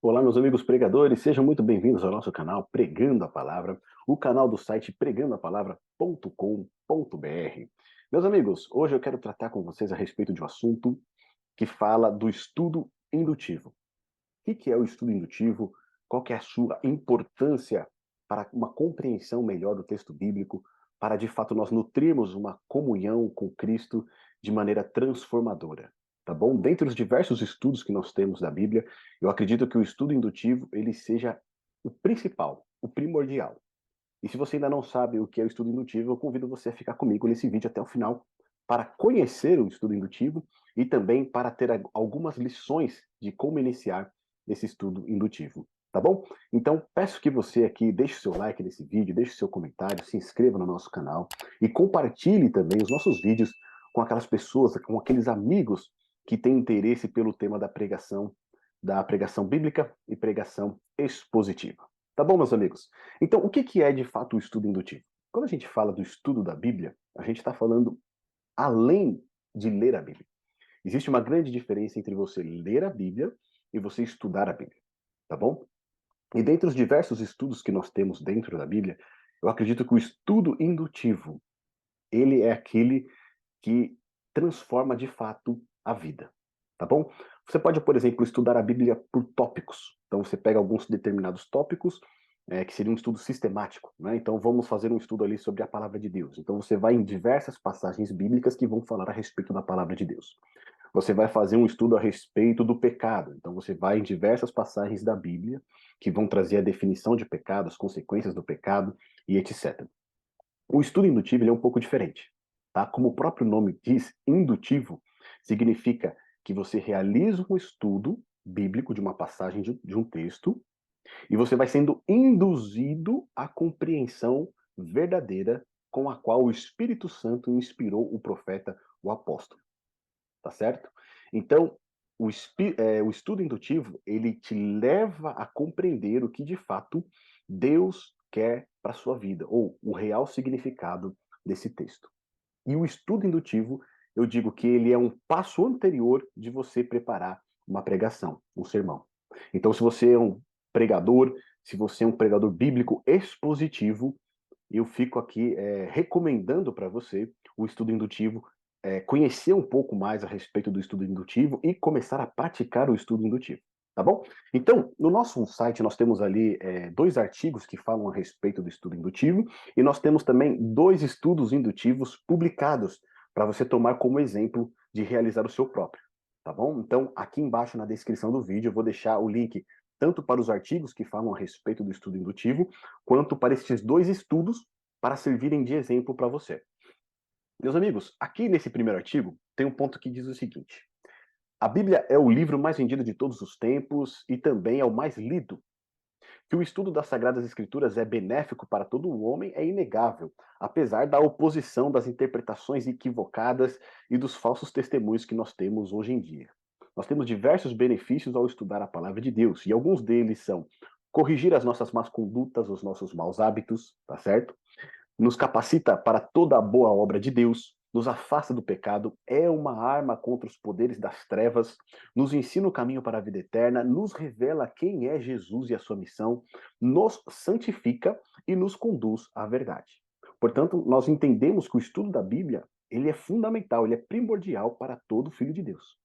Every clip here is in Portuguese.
Olá, meus amigos pregadores, sejam muito bem-vindos ao nosso canal Pregando a Palavra, o canal do site pregandoapalavra.com.br. Meus amigos, hoje eu quero tratar com vocês a respeito de um assunto que fala do estudo indutivo. O que é o estudo indutivo? Qual que é a sua importância para uma compreensão melhor do texto bíblico, para de fato nós nutrirmos uma comunhão com Cristo de maneira transformadora? Tá bom? Dentre os diversos estudos que nós temos da Bíblia, eu acredito que o estudo indutivo ele seja o principal, o primordial. E se você ainda não sabe o que é o estudo indutivo, eu convido você a ficar comigo nesse vídeo até o final para conhecer o estudo indutivo e também para ter algumas lições de como iniciar esse estudo indutivo, tá bom? Então, peço que você aqui deixe o seu like nesse vídeo, deixe o seu comentário, se inscreva no nosso canal e compartilhe também os nossos vídeos com aquelas pessoas, com aqueles amigos que têm interesse pelo tema da pregação bíblica e pregação expositiva. Tá bom, meus amigos? Então, o que é de fato o estudo indutivo? Quando a gente fala do estudo da Bíblia, a gente está falando além de ler a Bíblia. Existe uma grande diferença entre você ler a Bíblia e você estudar a Bíblia, tá bom? E dentre os diversos estudos que nós temos dentro da Bíblia, eu acredito que o estudo indutivo, ele é aquele que transforma de fato a vida, tá bom? Você pode, por exemplo, estudar a Bíblia por tópicos. Então você pega alguns determinados tópicos, que seria um estudo sistemático, né? Então vamos fazer um estudo ali sobre a palavra de Deus. Então você vai em diversas passagens bíblicas que vão falar a respeito da palavra de Deus. Você vai fazer um estudo a respeito do pecado. Então você vai em diversas passagens da Bíblia que vão trazer a definição de pecado, as consequências do pecado e etc. O estudo indutivo ele é um pouco diferente, tá? Como o próprio nome diz, indutivo significa que você realiza um estudo bíblico de uma passagem de um texto e você vai sendo induzido à compreensão verdadeira com a qual o Espírito Santo inspirou o profeta, o apóstolo, tá certo? Então, o estudo indutivo, ele te leva a compreender o que de fato Deus quer para a sua vida, ou o real significado desse texto. E o estudo indutivo, eu digo que ele é um passo anterior de você preparar uma pregação, um sermão. Então, se você é um pregador, se você é um pregador bíblico expositivo, eu fico aqui recomendando para você o estudo indutivo, conhecer um pouco mais a respeito do estudo indutivo e começar a praticar o estudo indutivo. Tá bom? Então, no nosso site nós temos ali dois artigos que falam a respeito do estudo indutivo e nós temos também dois estudos indutivos publicados para você tomar como exemplo de realizar o seu próprio. Tá bom? Então, aqui embaixo na descrição do vídeo eu vou deixar o link tanto para os artigos que falam a respeito do estudo indutivo, quanto para estes dois estudos para servirem de exemplo para você. Meus amigos, aqui nesse primeiro artigo tem um ponto que diz o seguinte: a Bíblia é o livro mais vendido de todos os tempos e também é o mais lido. Que o estudo das Sagradas Escrituras é benéfico para todo o homem é inegável, apesar da oposição das interpretações equivocadas e dos falsos testemunhos que nós temos hoje em dia. Nós temos diversos benefícios ao estudar a palavra de Deus, e alguns deles são corrigir as nossas más condutas, os nossos maus hábitos, tá certo? Nos capacita para toda a boa obra de Deus, nos afasta do pecado, é uma arma contra os poderes das trevas, nos ensina o caminho para a vida eterna, nos revela quem é Jesus e a sua missão, nos santifica e nos conduz à verdade. Portanto, nós entendemos que o estudo da Bíblia, ele é fundamental, ele é primordial para todo filho de Deus,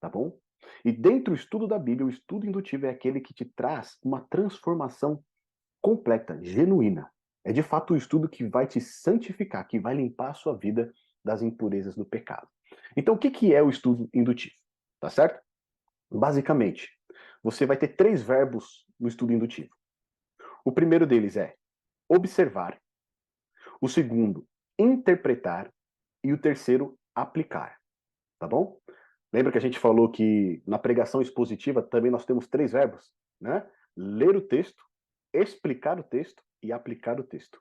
tá bom? E dentro do estudo da Bíblia, o estudo indutivo é aquele que te traz uma transformação completa, genuína. É de fato o estudo que vai te santificar, que vai limpar a sua vida das impurezas do pecado. Então, o que é o estudo indutivo? Tá certo? Basicamente, você vai ter três verbos no estudo indutivo. O primeiro deles é observar, o segundo, interpretar e o terceiro, aplicar. Tá bom? Lembra que a gente falou que na pregação expositiva também nós temos três verbos, né? Ler o texto, explicar o texto e aplicar o texto.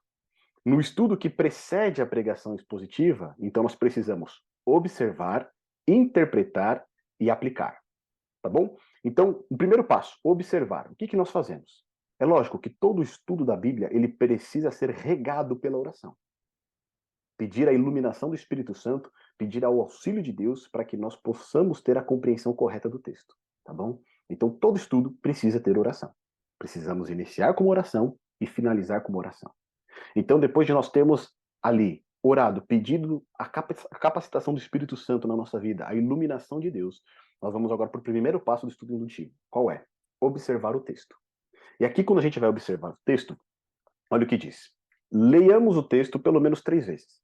No estudo que precede a pregação expositiva, então nós precisamos observar, interpretar e aplicar, tá bom? Então, o primeiro passo, observar. O que nós fazemos? É lógico que todo estudo da Bíblia, ele precisa ser regado pela oração. Pedir a iluminação do Espírito Santo, pedir ao auxílio de Deus para que nós possamos ter a compreensão correta do texto, tá bom? Então, todo estudo precisa ter oração. Precisamos iniciar com oração e finalizar com oração. Então, depois de nós termos ali orado, pedido a capacitação do Espírito Santo na nossa vida, a iluminação de Deus, nós vamos agora para o primeiro passo do estudo indutivo. Qual é? Observar o texto. E aqui, quando a gente vai observar o texto, olha o que diz. Leiamos o texto pelo menos 3 vezes,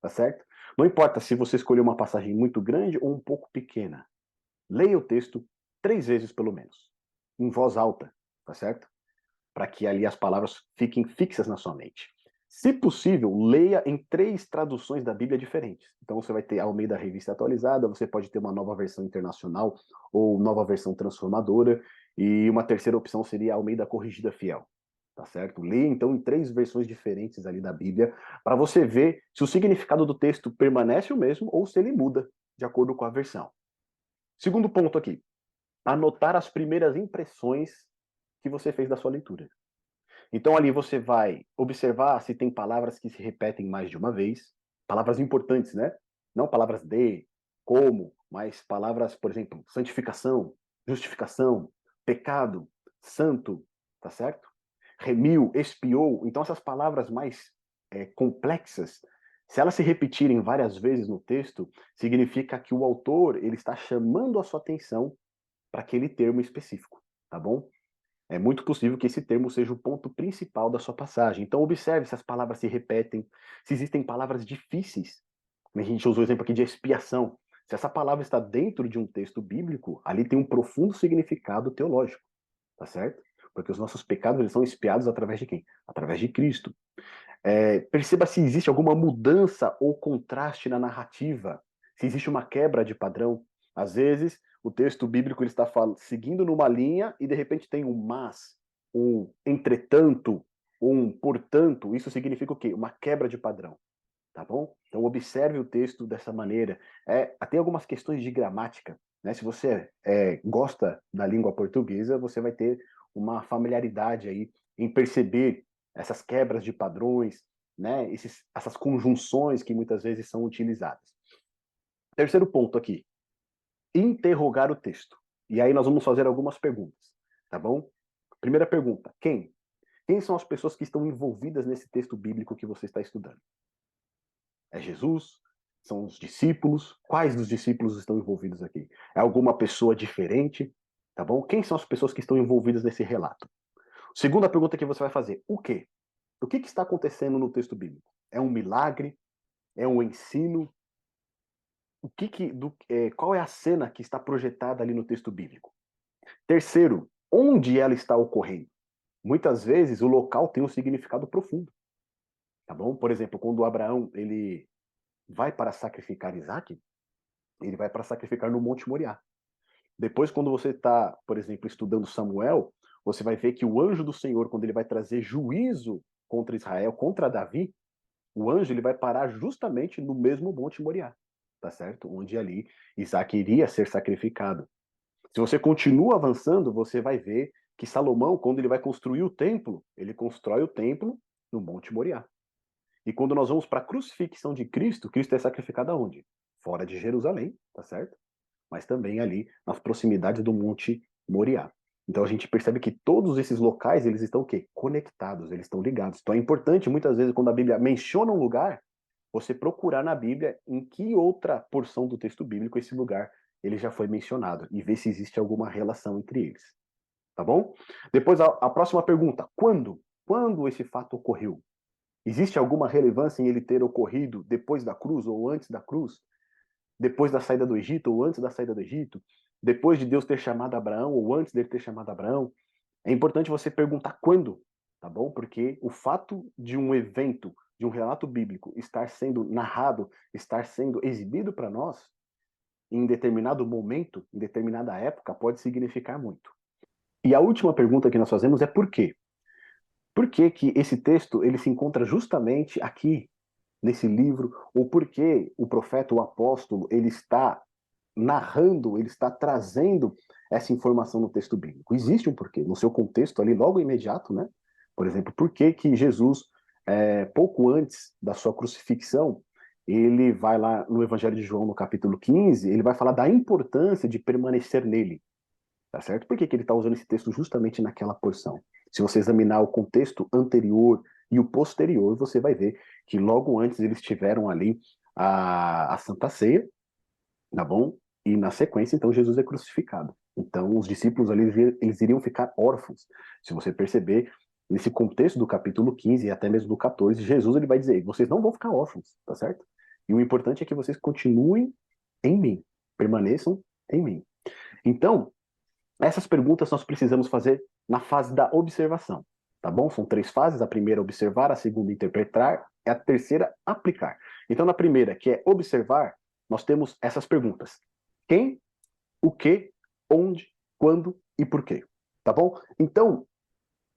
tá certo? Não importa se você escolher uma passagem muito grande ou um pouco pequena. Leia o texto 3 vezes pelo menos, em voz alta, tá certo? Para que ali as palavras fiquem fixas na sua mente. Se possível, leia em 3 traduções da Bíblia diferentes. Então você vai ter Almeida Revista Atualizada, você pode ter uma nova versão internacional ou nova versão transformadora, e uma terceira opção seria Almeida Corrigida Fiel. Tá certo? Leia então em 3 versões diferentes ali da Bíblia, para você ver se o significado do texto permanece o mesmo ou se ele muda de acordo com a versão. Segundo ponto aqui, anotar as primeiras impressões que você fez da sua leitura. Então ali você vai observar se tem palavras que se repetem mais de uma vez, palavras importantes, né? Não palavras de, como, mas palavras, por exemplo, santificação, justificação, pecado, santo, tá certo? Remiu, expiou. Então essas palavras mais complexas, se elas se repetirem várias vezes no texto, significa que o autor ele está chamando a sua atenção para aquele termo específico, tá bom? É muito possível que esse termo seja o ponto principal da sua passagem. Então, observe se as palavras se repetem, se existem palavras difíceis. A gente usou o exemplo aqui de expiação. Se essa palavra está dentro de um texto bíblico, ali tem um profundo significado teológico, tá certo? Porque os nossos pecados eles são expiados através de quem? Através de Cristo. Perceba se existe alguma mudança ou contraste na narrativa, se existe uma quebra de padrão. Às vezes, o texto bíblico ele está seguindo numa linha e de repente tem um mas, um entretanto, um portanto. Isso significa o quê? Uma quebra de padrão, tá bom? Então observe o texto dessa maneira. Tem algumas questões de gramática, né? Se você gosta da língua portuguesa, você vai ter uma familiaridade aí em perceber essas quebras de padrões, né? Essas conjunções que muitas vezes são utilizadas. Terceiro ponto aqui, interrogar o texto. E aí nós vamos fazer algumas perguntas, tá bom? Primeira pergunta, quem? Quem são as pessoas que estão envolvidas nesse texto bíblico que você está estudando? É Jesus? São os discípulos? Quais dos discípulos estão envolvidos aqui? É alguma pessoa diferente? Tá bom? Quem são as pessoas que estão envolvidas nesse relato? Segunda pergunta que você vai fazer: o quê? O que está acontecendo no texto bíblico? É um milagre? É um ensino? Qual é a cena que está projetada ali no texto bíblico? Terceiro, onde ela está ocorrendo? Muitas vezes o local tem um significado profundo, tá bom? Por exemplo, quando Abraão ele vai para sacrificar Isaac, ele vai para sacrificar no Monte Moriá. Depois, quando você está, por exemplo, estudando Samuel, você vai ver que o anjo do Senhor, quando ele vai trazer juízo contra Israel, contra Davi, o anjo ele vai parar justamente no mesmo Monte Moriá, tá certo? Onde ali Isaac iria ser sacrificado. Se você continua avançando, você vai ver que Salomão, quando ele vai construir o templo, ele constrói o templo no Monte Moriá. E quando nós vamos para a crucifixão de Cristo, Cristo é sacrificado aonde? Fora de Jerusalém, tá certo? Mas também ali nas proximidades do Monte Moriá. Então a gente percebe que todos esses locais, eles estão o quê? Conectados, eles estão ligados. Então é importante, muitas vezes, quando a Bíblia menciona um lugar, você procurar na Bíblia em que outra porção do texto bíblico esse lugar ele já foi mencionado e ver se existe alguma relação entre eles. Tá bom? Depois a próxima pergunta: quando? Quando esse fato ocorreu? Existe alguma relevância em ele ter ocorrido depois da cruz ou antes da cruz? Depois da saída do Egito ou antes da saída do Egito? Depois de Deus ter chamado Abraão ou antes dele ter chamado Abraão? É importante você perguntar quando, tá bom? Porque o fato de um evento, de um relato bíblico estar sendo narrado, estar sendo exibido para nós, em determinado momento, em determinada época, pode significar muito. E a última pergunta que nós fazemos é por quê? Por que que esse texto ele se encontra justamente aqui nesse livro, ou por que o profeta, o apóstolo, ele está narrando, ele está trazendo essa informação no texto bíblico? Existe um porquê, no seu contexto ali, logo imediato, né? Por exemplo, por que que Jesus, pouco antes da sua crucifixão, ele vai lá no Evangelho de João, no capítulo 15, ele vai falar da importância de permanecer nele, tá certo? Por que que ele está usando esse texto justamente naquela porção? Se você examinar o contexto anterior e o posterior, você vai ver que logo antes eles tiveram ali a Santa Ceia, tá bom? E na sequência, então, Jesus é crucificado. Então, os discípulos ali, eles iriam ficar órfãos. Se você perceber, nesse contexto do capítulo 15 e até mesmo do 14, Jesus ele vai dizer, vocês não vão ficar órfãos, tá certo? E o importante é que vocês continuem em mim, permaneçam em mim. Então, essas perguntas nós precisamos fazer na fase da observação, tá bom? São 3 fases, a primeira observar, a segunda interpretar, e a terceira aplicar. Então, na primeira, que é observar, nós temos essas perguntas: quem, o que, onde, quando e por quê, tá bom? Então,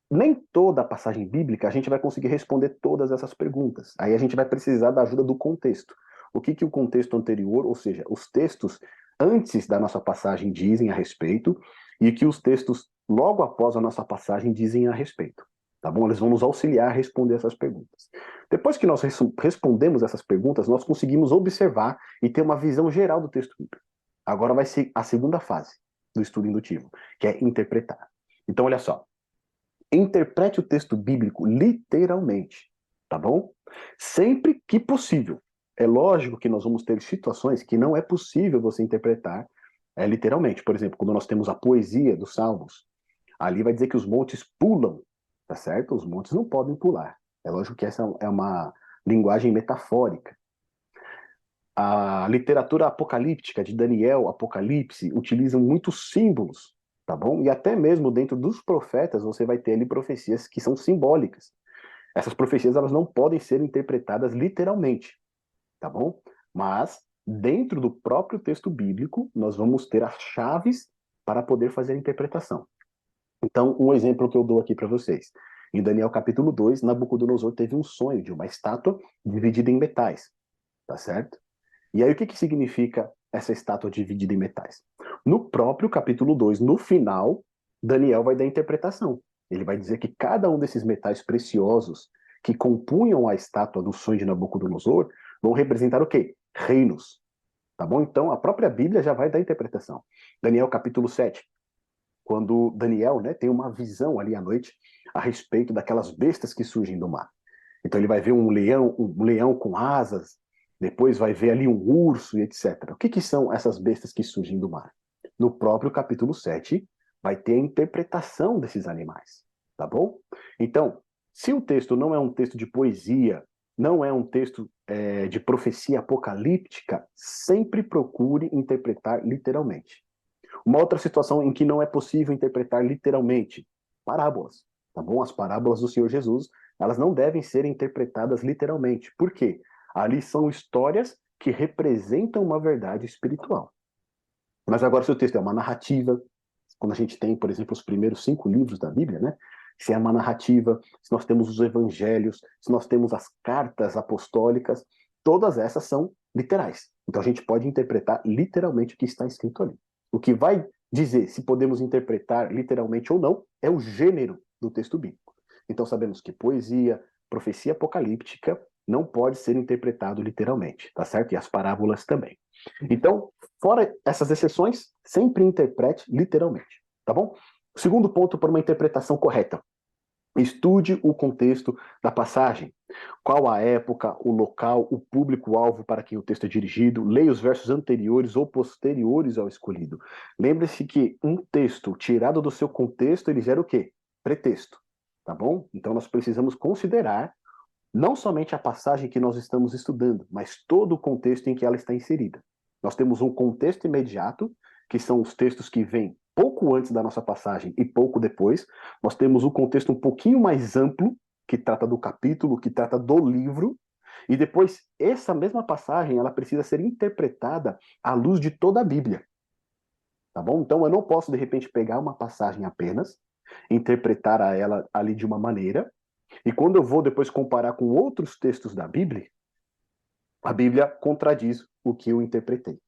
nem toda a passagem bíblica a gente vai conseguir responder todas essas perguntas. Aí a gente vai precisar da ajuda do contexto. O que o contexto anterior, ou seja, os textos antes da nossa passagem dizem a respeito e que os textos logo após a nossa passagem dizem a respeito. Tá bom? Eles vão nos auxiliar a responder essas perguntas. Depois que nós respondemos essas perguntas, nós conseguimos observar e ter uma visão geral do texto bíblico. Agora vai ser a segunda fase do estudo indutivo, que é interpretar. Então, olha só. Interprete o texto bíblico literalmente, tá bom? Sempre que possível. É lógico que nós vamos ter situações que não é possível você interpretar literalmente. Por exemplo, quando nós temos a poesia dos Salmos, ali vai dizer que os montes pulam, tá certo? Os montes não podem pular. É lógico que essa é uma linguagem metafórica. A literatura apocalíptica de Daniel, Apocalipse, utilizam muitos símbolos, tá bom? E até mesmo dentro dos profetas você vai ter ali profecias que são simbólicas. Essas profecias elas não podem ser interpretadas literalmente, tá bom? Mas dentro do próprio texto bíblico nós vamos ter as chaves para poder fazer a interpretação. Então, um exemplo que eu dou aqui para vocês. Em Daniel capítulo 2, Nabucodonosor teve um sonho de uma estátua dividida em metais, tá certo? E aí, o que, que significa essa estátua dividida em metais? No próprio capítulo 2, no final, Daniel vai dar a interpretação. Ele vai dizer que cada um desses metais preciosos que compunham a estátua do sonho de Nabucodonosor vão representar o quê? Reinos. Tá bom? Então, a própria Bíblia já vai dar a interpretação. Daniel capítulo 7, quando Daniel, né, tem uma visão ali à noite a respeito daquelas bestas que surgem do mar. Então ele vai ver um leão com asas, depois vai ver ali um urso e etc. O que, que são essas bestas que surgem do mar? No próprio capítulo 7, vai ter a interpretação desses animais, tá bom? Então, se o texto não é um texto de poesia, não é um texto de profecia apocalíptica, sempre procure interpretar literalmente. Uma outra situação em que não é possível interpretar literalmente, parábolas, tá bom? As parábolas do Senhor Jesus, elas não devem ser interpretadas literalmente. Por quê? Ali são histórias que representam uma verdade espiritual. Mas agora, se o texto é uma narrativa, quando a gente tem, por exemplo, os primeiros 5 livros da Bíblia, né? Se é uma narrativa, se nós temos os evangelhos, se nós temos as cartas apostólicas, todas essas são literais. Então a gente pode interpretar literalmente o que está escrito ali. O que vai dizer se podemos interpretar literalmente ou não é o gênero do texto bíblico. Então sabemos que poesia, profecia apocalíptica não pode ser interpretado literalmente, tá certo? E as parábolas também. Então, fora essas exceções, sempre interprete literalmente, tá bom? Segundo ponto para uma interpretação correta. Estude o contexto da passagem. Qual a época, o local, o público-alvo para quem o texto é dirigido. Leia os versos anteriores ou posteriores ao escolhido. Lembre-se que um texto tirado do seu contexto, ele gera o quê? Pretexto, tá bom? Então nós precisamos considerar não somente a passagem que nós estamos estudando, mas todo o contexto em que ela está inserida. Nós temos um contexto imediato, que são os textos que vêm pouco antes da nossa passagem e pouco depois. Nós temos um contexto um pouquinho mais amplo, que trata do capítulo, que trata do livro, e depois essa mesma passagem, ela precisa ser interpretada à luz de toda a Bíblia. Tá bom? Então eu não posso de repente pegar uma passagem apenas, interpretar a ela ali de uma maneira, e quando eu vou depois comparar com outros textos da Bíblia, a Bíblia contradiz o que eu interpretei,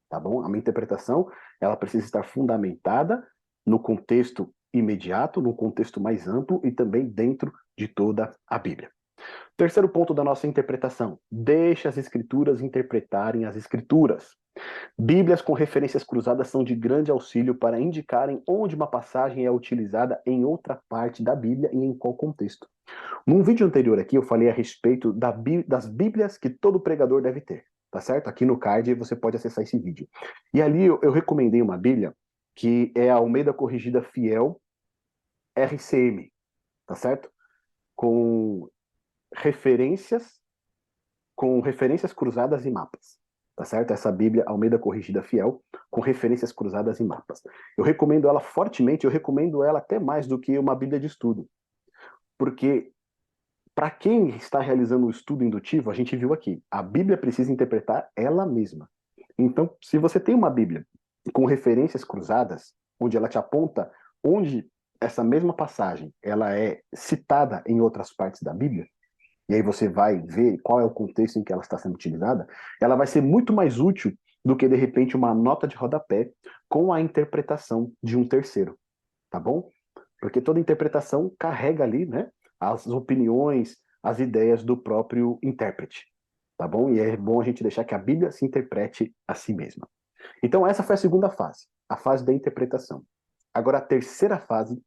tá bom? A minha interpretação, ela precisa estar fundamentada no contexto imediato, no contexto mais amplo e também dentro de toda a Bíblia. Terceiro ponto da nossa interpretação: deixe as escrituras interpretarem as escrituras. Bíblias com referências cruzadas são de grande auxílio para indicarem onde uma passagem é utilizada em outra parte da Bíblia e em qual contexto. Num vídeo anterior aqui, eu falei a respeito das Bíblias que todo pregador deve ter, tá certo? Aqui no card você pode acessar esse vídeo. E ali eu recomendei uma Bíblia que é a Almeida Corrigida Fiel RCM, tá certo? Com referências, com referências cruzadas e mapas, tá certo? Essa Bíblia Almeida Corrigida Fiel, com referências cruzadas e mapas. Eu recomendo ela fortemente, eu recomendo ela até mais do que uma Bíblia de estudo, porque para quem está realizando o estudo indutivo, a gente viu aqui, a Bíblia precisa interpretar ela mesma. Então, se você tem uma Bíblia com referências cruzadas, onde ela te aponta onde essa mesma passagem ela é citada em outras partes da Bíblia, e aí você vai ver qual é o contexto em que ela está sendo utilizada, ela vai ser muito mais útil do que, de repente, uma nota de rodapé com a interpretação de um terceiro, tá bom? Porque toda interpretação carrega ali, né, as opiniões, as ideias do próprio intérprete, tá bom? E é bom a gente deixar que a Bíblia se interprete a si mesma. Então essa foi a segunda fase, a fase da interpretação. Agora a terceira fase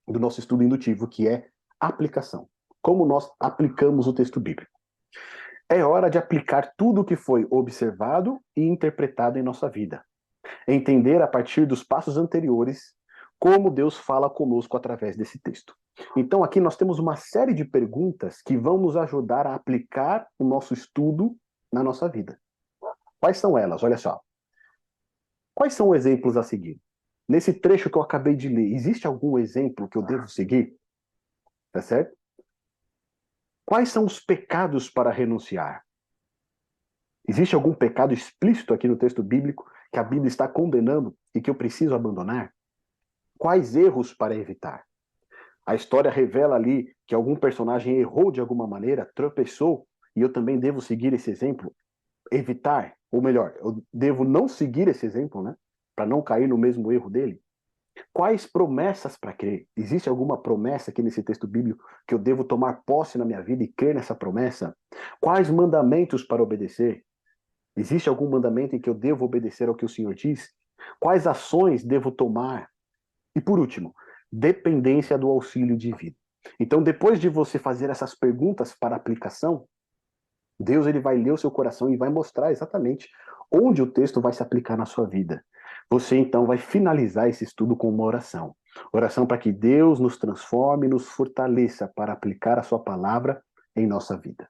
do nosso estudo indutivo, que é a aplicação. Como nós aplicamos o texto bíblico. É hora de aplicar tudo o que foi observado e interpretado em nossa vida. Entender a partir dos passos anteriores como Deus fala conosco através desse texto. Então aqui nós temos uma série de perguntas que vão nos ajudar a aplicar o nosso estudo na nossa vida. Quais são elas? Olha só. Quais são os exemplos a seguir? Nesse trecho que eu acabei de ler, existe algum exemplo que eu devo seguir? Tá certo? Quais são os pecados para renunciar? Existe algum pecado explícito aqui no texto bíblico que a Bíblia está condenando e que eu preciso abandonar? Quais erros para evitar? A história revela ali que algum personagem errou de alguma maneira, tropeçou, e eu também devo seguir esse exemplo, evitar, ou melhor, eu devo não seguir esse exemplo, né? Para não cair no mesmo erro dele. Quais promessas para crer? Existe alguma promessa aqui nesse texto bíblico que eu devo tomar posse na minha vida e crer nessa promessa? Quais mandamentos para obedecer? Existe algum mandamento em que eu devo obedecer ao que o Senhor diz? Quais ações devo tomar? E por último, dependência do auxílio divino. Então, depois de você fazer essas perguntas para aplicação, Deus ele vai ler o seu coração e vai mostrar exatamente onde o texto vai se aplicar na sua vida. Você então vai finalizar esse estudo com uma oração. Oração para que Deus nos transforme, nos fortaleça para aplicar a sua palavra em nossa vida.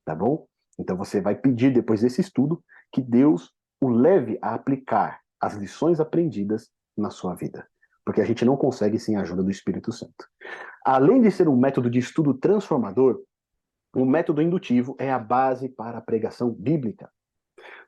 Tá bom? Então você vai pedir depois desse estudo que Deus o leve a aplicar as lições aprendidas na sua vida. Porque a gente não consegue sem a ajuda do Espírito Santo. Além de ser um método de estudo transformador, o método indutivo é a base para a pregação bíblica.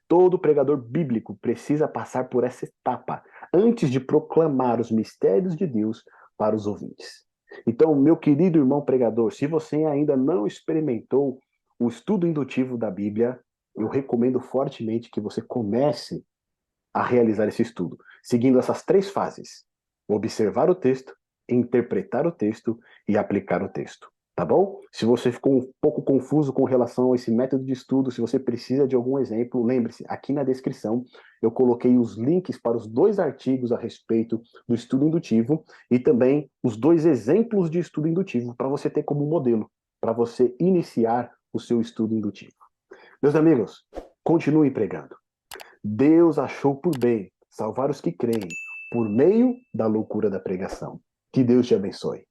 Todo pregador bíblico precisa passar por essa etapa antes de proclamar os mistérios de Deus para os ouvintes. Então, meu querido irmão pregador, se você ainda não experimentou o estudo indutivo da Bíblia, eu recomendo fortemente que você comece a realizar esse estudo, seguindo essas três fases: observar o texto, interpretar o texto e aplicar o texto. Tá bom? Se você ficou um pouco confuso com relação a esse método de estudo, se você precisa de algum exemplo, lembre-se, aqui na descrição eu coloquei os links para os 2 artigos a respeito do estudo indutivo e também os 2 exemplos de estudo indutivo para você ter como modelo, para você iniciar o seu estudo indutivo. Meus amigos, continue pregando. Deus achou por bem salvar os que creem por meio da loucura da pregação. Que Deus te abençoe.